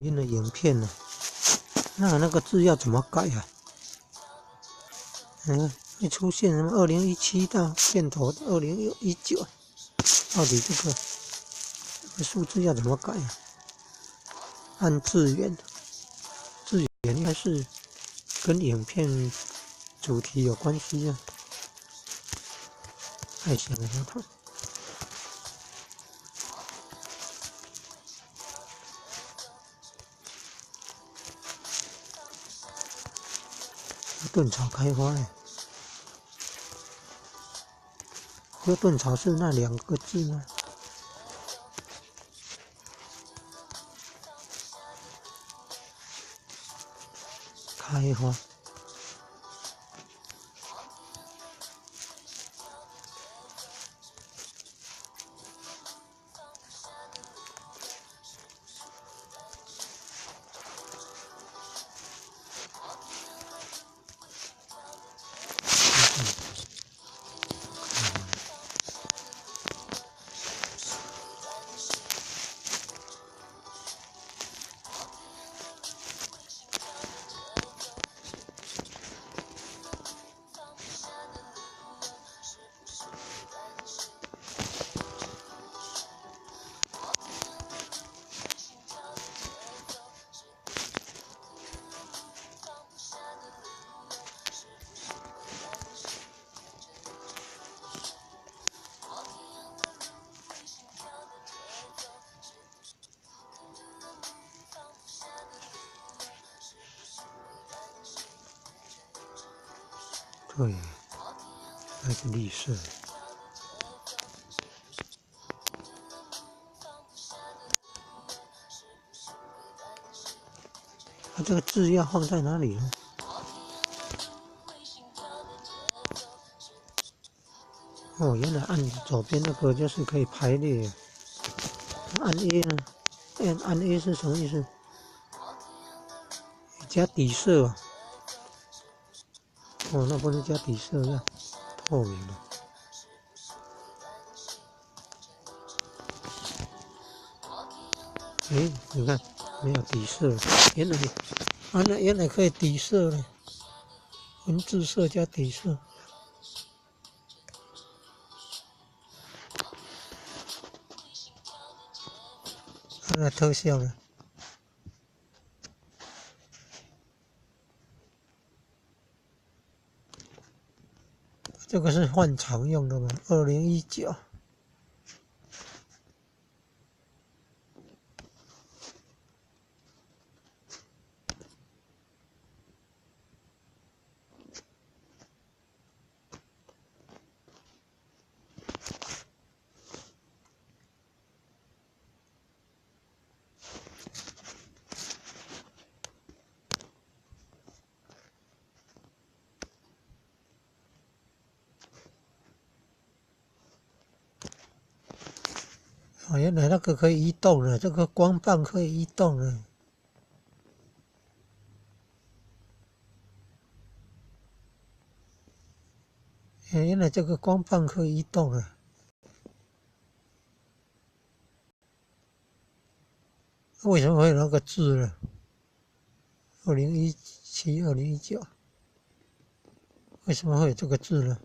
印的影片呢，那个字要怎么改啊？会出现什么2017到片头的2019，到底这个数字要怎么改啊？按字源应该是跟影片主题有关系啊。太想了他。盾草开花哎，哥盾草是那2个字吗？开花。对，那是绿色。它这个字要放在哪里呢？哦，原来按左边那个就是可以排列。按 A 呢？按 A 是什么意思？加底色啊？哦，那不是加底色，要透明的。你看没有底色，原来可以底色呢，文字色加底色。看那特效呢？这个是换场用的吗？2019。哦，原来那个可以移动的，这个光棒可以移动的。原来这个光棒可以移动的。为什么会有那个字呢？2017、2019，为什么会有这个字呢？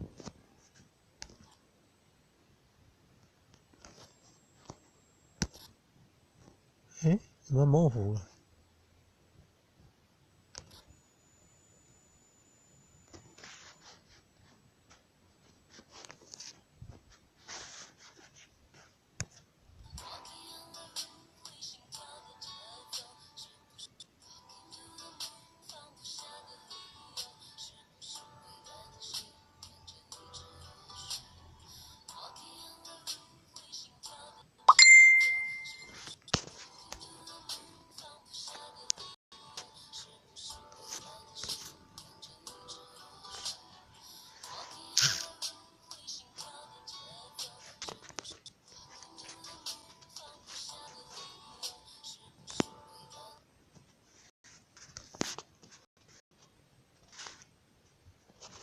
怎么模糊了？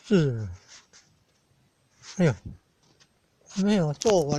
是，哎呦，没有做完。